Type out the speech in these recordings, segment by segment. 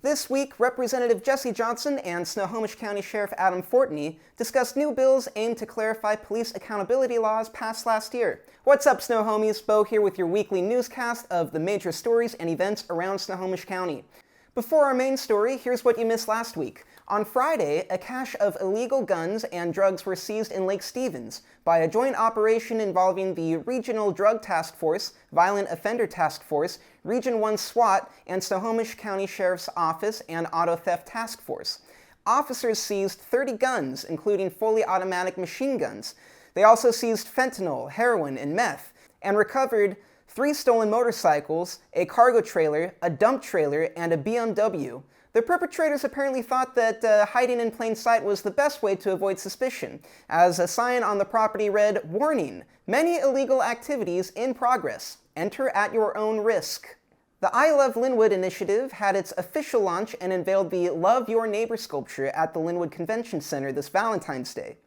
This week, Representative Jesse Johnson and Snohomish County Sheriff Adam Fortney discussed new bills aimed to clarify police accountability laws passed last year. What's up, Snohomies? Bo here with your weekly newscast of the major stories and events around Snohomish County. Before our main story, here's what you missed last week. On Friday, a cache of illegal guns and drugs were seized in Lake Stevens by a joint operation involving the Regional Drug Task Force, Violent Offender Task Force, Region 1 SWAT, and Snohomish County Sheriff's Office and Auto Theft Task Force. Officers seized 30 guns, including fully automatic machine guns. They also seized fentanyl, heroin, and meth, and recovered 3 stolen motorcycles, a cargo trailer, a dump trailer, and a BMW. The perpetrators apparently thought that hiding in plain sight was the best way to avoid suspicion, as a sign on the property read, "Warning, many illegal activities in progress. Enter at your own risk." The I Love Lynnwood initiative had its official launch and unveiled the Love Your Neighbor sculpture at the Lynnwood Convention Center this Valentine's Day.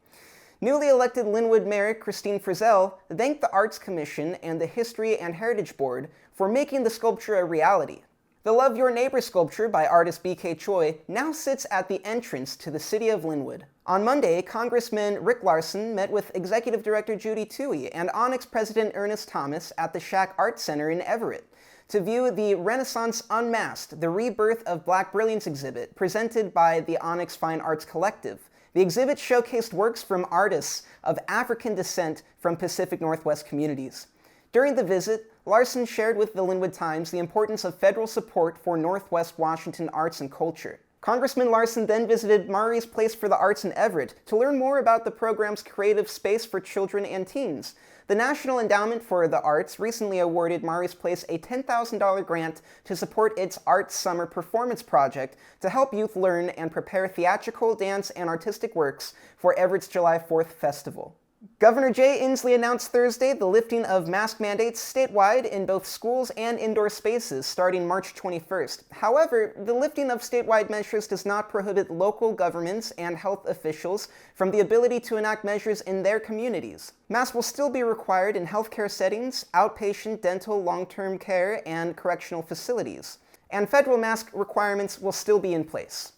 Newly elected Lynnwood Mayor Christine Frizzell thanked the Arts Commission and the History and Heritage Board for making the sculpture a reality. The Love Your Neighbor sculpture by artist B.K. Choi now sits at the entrance to the city of Lynnwood. On Monday, Congressman Rick Larson met with Executive Director Judy Toohey and Onyx President Ernest Thomas at the Shack Art Center in Everett to view the Renaissance Unmasked, the Rebirth of Black Brilliance exhibit presented by the Onyx Fine Arts Collective. The exhibit showcased works from artists of African descent from Pacific Northwest communities. During the visit, Larson shared with the Lynnwood Times the importance of federal support for Northwest Washington arts and culture. Congressman Larson then visited Murray's Place for the Arts in Everett to learn more about the program's creative space for children and teens. The National Endowment for the Arts recently awarded Murray's Place a $10,000 grant to support its Arts Summer Performance project to help youth learn and prepare theatrical, dance, and artistic works for Everett's July 4th festival. Governor Jay Inslee announced Thursday the lifting of mask mandates statewide in both schools and indoor spaces starting March 21st. However, the lifting of statewide measures does not prohibit local governments and health officials from the ability to enact measures in their communities. Masks will still be required in healthcare settings, outpatient, dental, long-term care, and correctional facilities. And federal mask requirements will still be in place.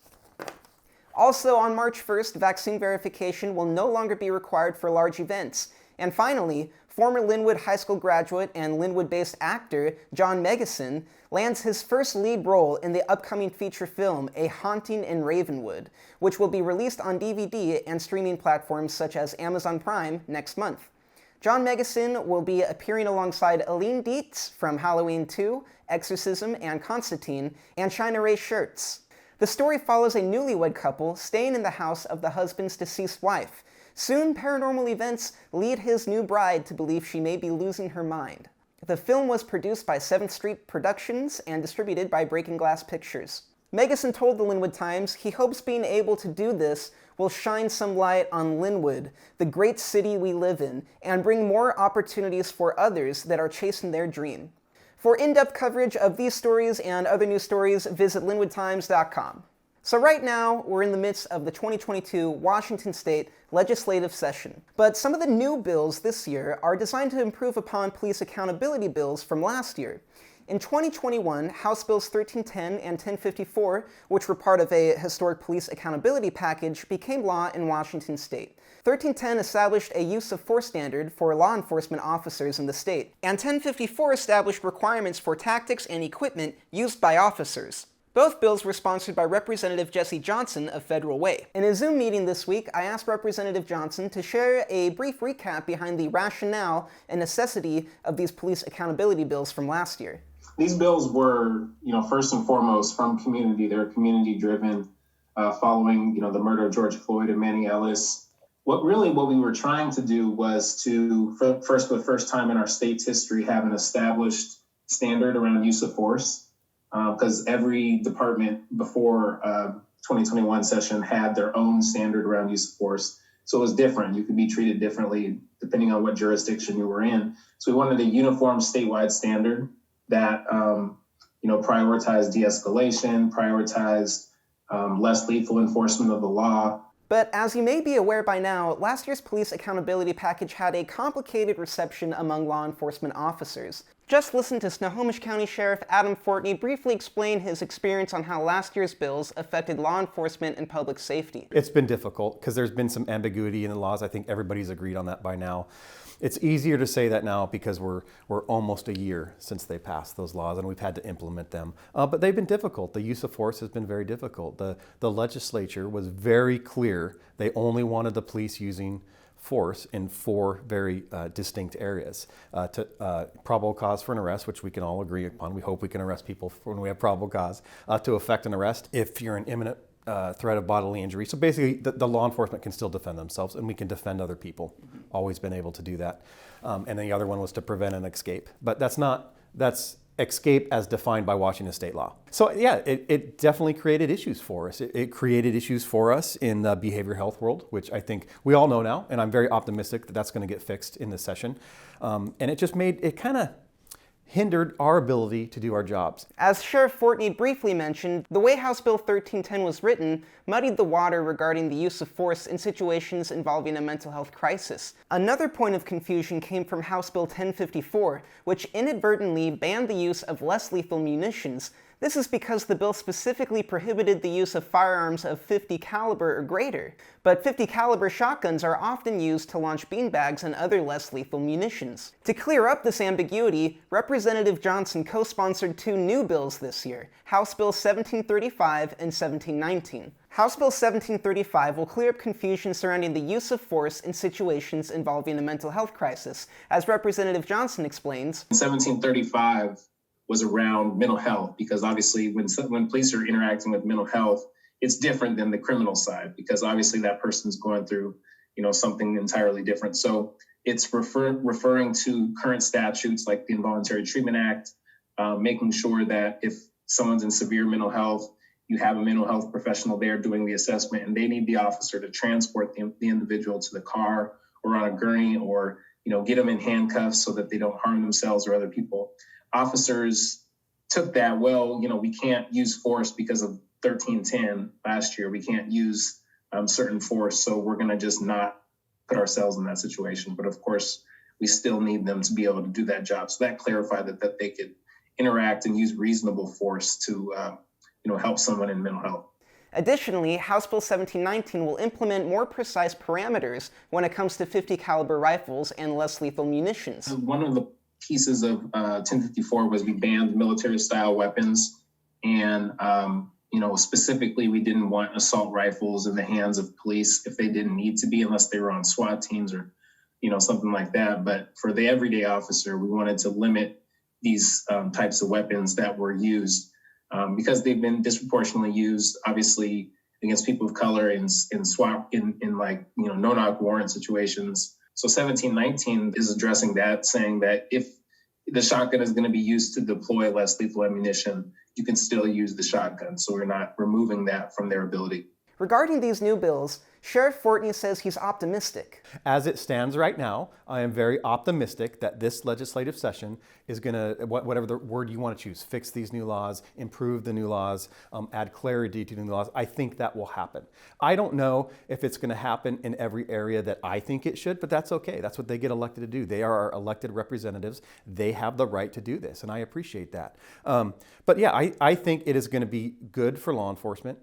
Also, on March 1st, vaccine verification will no longer be required for large events. And finally, former Lynnwood High School graduate and Lynnwood-based actor John Megison lands his first lead role in the upcoming feature film, A Haunting in Ravenwood, which will be released on DVD and streaming platforms such as Amazon Prime next month. John Megison will be appearing alongside Aline Dietz from Halloween 2, Exorcism, and Constantine, and China Ray Shirts. The story follows a newlywed couple staying in the house of the husband's deceased wife. Soon, paranormal events lead his new bride to believe she may be losing her mind. The film was produced by 7th Street Productions and distributed by Breaking Glass Pictures. Megison told the Lynnwood Times he hopes being able to do this will shine some light on Lynnwood, the great city we live in, and bring more opportunities for others that are chasing their dream. For in-depth coverage of these stories and other news stories, visit lynnwoodtimes.com. So right now, we're in the midst of the 2022 Washington State legislative session. But some of the new bills this year are designed to improve upon police accountability bills from last year. In 2021, House Bills 1310 and 1054, which were part of a historic police accountability package, became law in Washington State. 1310 established a use of force standard for law enforcement officers in the state, and 1054 established requirements for tactics and equipment used by officers. Both bills were sponsored by Representative Jesse Johnson of Federal Way. In a Zoom meeting this week, I asked Representative Johnson to share a brief recap behind the rationale and necessity of these police accountability bills from last year. These bills were, first and foremost from community. They're community-driven, following, the murder of George Floyd and Manny Ellis. What we were trying to do was to, for the first time in our state's history, have an established standard around use of force, because every department before 2021 session had their own standard around use of force. So it was different. You could be treated differently depending on what jurisdiction you were in. So we wanted a uniform statewide standard that prioritized de-escalation, prioritized less lethal enforcement of the law. But as you may be aware by now, last year's police accountability package had a complicated reception among law enforcement officers. Just listen to Snohomish County Sheriff Adam Fortney briefly explain his experience on how last year's bills affected law enforcement and public safety. It's been difficult because there's been some ambiguity in the laws. I think everybody's agreed on that by now. It's easier to say that now because we're almost a year since they passed those laws and we've had to implement them. But they've been difficult. The use of force has been very difficult. The legislature was very clear. They only wanted the police using force in 4 very distinct areas. Probable cause for an arrest, which we can all agree upon. We hope we can arrest people when we have probable cause. To effect an arrest if you're in imminent threat of bodily injury. So basically the law enforcement can still defend themselves and we can defend other people. Always been able to do that. And the other one was to prevent an escape. But that's escape as defined by Washington state law. So yeah, it definitely created issues for us. It created issues for us in the behavioral health world, which I think we all know now, and I'm very optimistic that that's going to get fixed in this session. And it just kind of hindered our ability to do our jobs. As Sheriff Fortney briefly mentioned, the way House Bill 1310 was written muddied the water regarding the use of force in situations involving a mental health crisis. Another point of confusion came from House Bill 1054, which inadvertently banned the use of less lethal munitions. This is because the bill specifically prohibited the use of firearms of .50 caliber or greater, but .50 caliber shotguns are often used to launch beanbags and other less lethal munitions. To clear up this ambiguity, Representative Johnson co-sponsored 2 new bills this year, House Bill 1735 and 1719. House Bill 1735 will clear up confusion surrounding the use of force in situations involving a mental health crisis. As Representative Johnson explains, 1735 was around mental health, because obviously when police are interacting with mental health, it's different than the criminal side, because obviously that person's going through, something entirely different. So it's referring to current statutes like the Involuntary Treatment Act, making sure that if someone's in severe mental health, you have a mental health professional there doing the assessment, and they need the officer to transport the individual to the car or on a gurney, or get them in handcuffs so that they don't harm themselves or other people. Officers took that, we can't use force because of 1310 last year. We can't use certain force, so we're going to just not put ourselves in that situation. But of course, we still need them to be able to do that job. So that clarified that they could interact and use reasonable force to help someone in mental health. Additionally, House Bill 1719 will implement more precise parameters when it comes to .50 caliber rifles and less lethal munitions. One of the pieces of 1054 was we banned military-style weapons, and specifically we didn't want assault rifles in the hands of police if they didn't need to be, unless they were on SWAT teams or something like that. But for the everyday officer, we wanted to limit these types of weapons that were used because they've been disproportionately used, obviously, against people of color in SWAT in no-knock warrant situations. So 1719 is addressing that, saying that if the shotgun is going to be used to deploy less lethal ammunition, you can still use the shotgun. So we're not removing that from their ability. Regarding these new bills, Sheriff Fortney says he's optimistic. As it stands right now, I am very optimistic that this legislative session is going to, whatever the word you want to choose, fix these new laws, improve the new laws, add clarity to the new laws. I think that will happen. I don't know if it's going to happen in every area that I think it should, but that's okay. That's what they get elected to do. They are our elected representatives. They have the right to do this, and I appreciate that. But yeah, I think it is going to be good for law enforcement.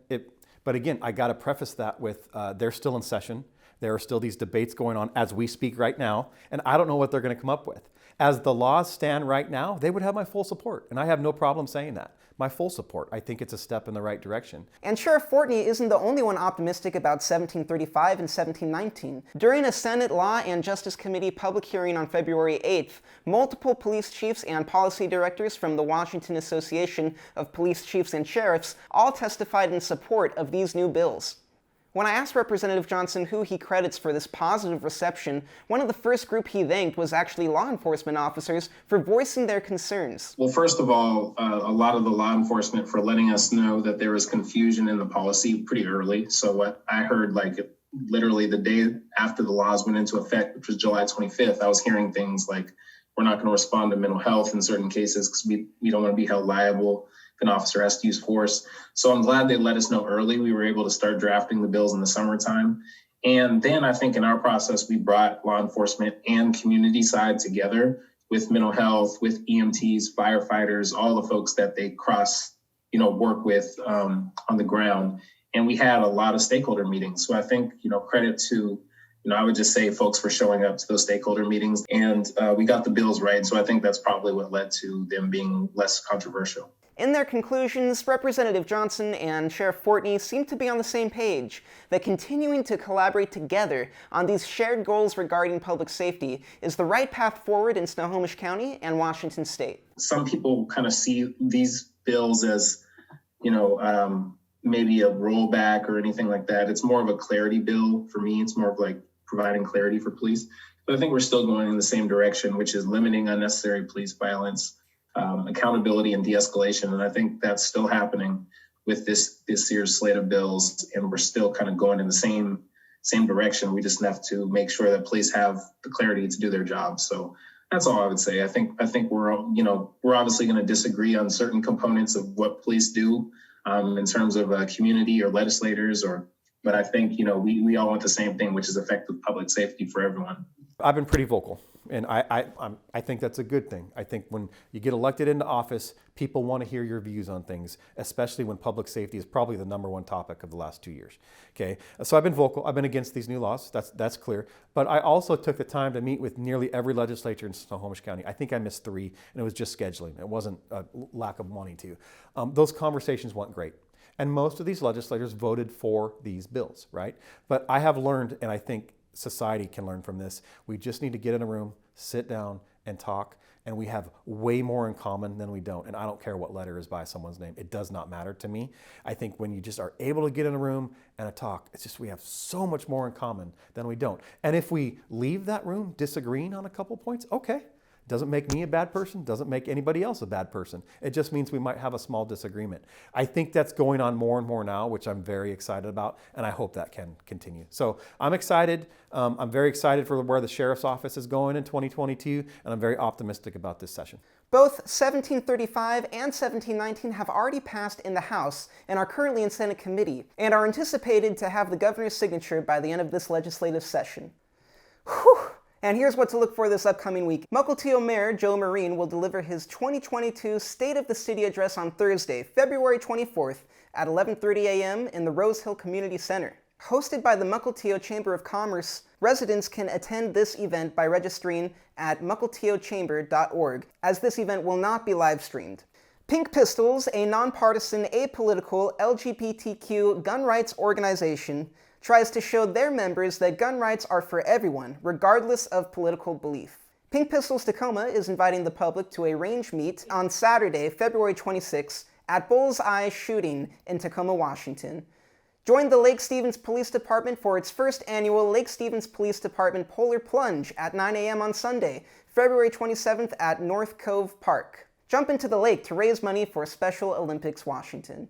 But again, I got to preface that with they're still in session. There are still these debates going on as we speak right now, and I don't know what they're going to come up with. As the laws stand right now, they would have my full support, and I have no problem saying that. My full support. I think it's a step in the right direction. And Sheriff Fortney isn't the only one optimistic about 1735 and 1719. During a Senate Law and Justice Committee public hearing on February 8th, multiple police chiefs and policy directors from the Washington Association of Police Chiefs and Sheriffs all testified in support of these new bills. When I asked Representative Johnson who he credits for this positive reception, one of the first group he thanked was actually law enforcement officers for voicing their concerns. Well, first of all, a lot of the law enforcement for letting us know that there was confusion in the policy pretty early. So what I heard, literally the day after the laws went into effect, which was July 25th, I was hearing things like, we're not going to respond to mental health in certain cases because we don't want to be held liable if an officer has to use force. So I'm glad they let us know early. We were able to start drafting the bills in the summertime. And then I think in our process, we brought law enforcement and community side together with mental health, with EMTs, firefighters, all the folks that they work with on the ground. And we had a lot of stakeholder meetings. So I think, credit to, I would just say folks for showing up to those stakeholder meetings, and we got the bills right. So I think that's probably what led to them being less controversial. In their conclusions, Representative Johnson and Sheriff Fortney seem to be on the same page, that continuing to collaborate together on these shared goals regarding public safety is the right path forward in Snohomish County and Washington State. Some people kind of see these bills as, maybe a rollback or anything like that. It's more of a clarity bill for me. It's more of like providing clarity for police. But I think we're still going in the same direction, which is limiting unnecessary police violence, accountability and de-escalation. And I think that's still happening with this year's slate of bills. And we're still kind of going in the same direction. We just have to make sure that police have the clarity to do their job. So that's all I would say. I think we're obviously going to disagree on certain components of what police do in terms of community or legislators, but I think, we all want the same thing, which is effective public safety for everyone. I've been pretty vocal, and I think that's a good thing. I think when you get elected into office, people want to hear your views on things, especially when public safety is probably the number one topic of the last 2 years. Okay, so I've been vocal. I've been against these new laws. That's clear. But I also took the time to meet with nearly every legislature in Snohomish County. I think I missed 3, and it was just scheduling. It wasn't a lack of wanting to. Those conversations went great. And most of these legislators voted for these bills, right? But I have learned, and I think society can learn from this, we just need to get in a room, sit down, and talk. And we have way more in common than we don't. And I don't care what letter is by someone's name. It does not matter to me. I think when you just are able to get in a room and talk, it's just we have so much more in common than we don't. And if we leave that room disagreeing on a couple points, okay. Doesn't make me a bad person, doesn't make anybody else a bad person. It just means we might have a small disagreement. I think that's going on more and more now, which I'm very excited about, and I hope that can continue. So I'm excited. I'm very excited for where the sheriff's office is going in 2022, and I'm very optimistic about this session. Both 1735 and 1719 have already passed in the House and are currently in Senate committee, and are anticipated to have the governor's signature by the end of this legislative session. Whew! And here's what to look for this upcoming week. Mukilteo Mayor Joe Marine will deliver his 2022 State of the City Address on Thursday, February 24th at 11:30 a.m. in the Rose Hill Community Center. Hosted by the Mukilteo Chamber of Commerce, residents can attend this event by registering at mukilteochamber.org, as this event will not be live streamed. Pink Pistols, a nonpartisan, apolitical LGBTQ gun rights organization, tries to show their members that gun rights are for everyone, regardless of political belief. Pink Pistols Tacoma is inviting the public to a range meet on Saturday, February 26th at Bullseye Shooting in Tacoma, Washington. Join the Lake Stevens Police Department for its first annual Lake Stevens Police Department Polar Plunge at 9 a.m. on Sunday, February 27th at North Cove Park. Jump into the lake to raise money for Special Olympics Washington.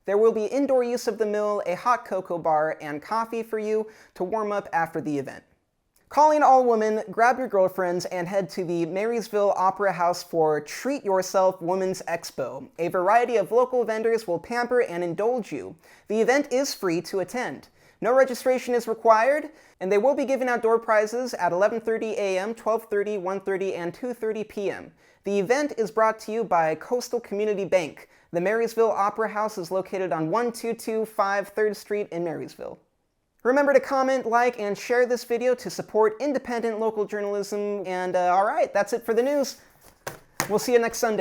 There will be indoor use of the mill, a hot cocoa bar, and coffee for you to warm up after the event. Calling all women, grab your girlfriends and head to the Marysville Opera House for Treat Yourself Women's Expo. A variety of local vendors will pamper and indulge you. The event is free to attend. No registration is required, and they will be giving out door prizes at 11:30 a.m., 12:30, 1:30, and 2:30 p.m. The event is brought to you by Coastal Community Bank. The Marysville Opera House is located on 1225 3rd Street in Marysville. Remember to comment, like, and share this video to support independent local journalism. And all right, that's it for the news. We'll see you next Sunday.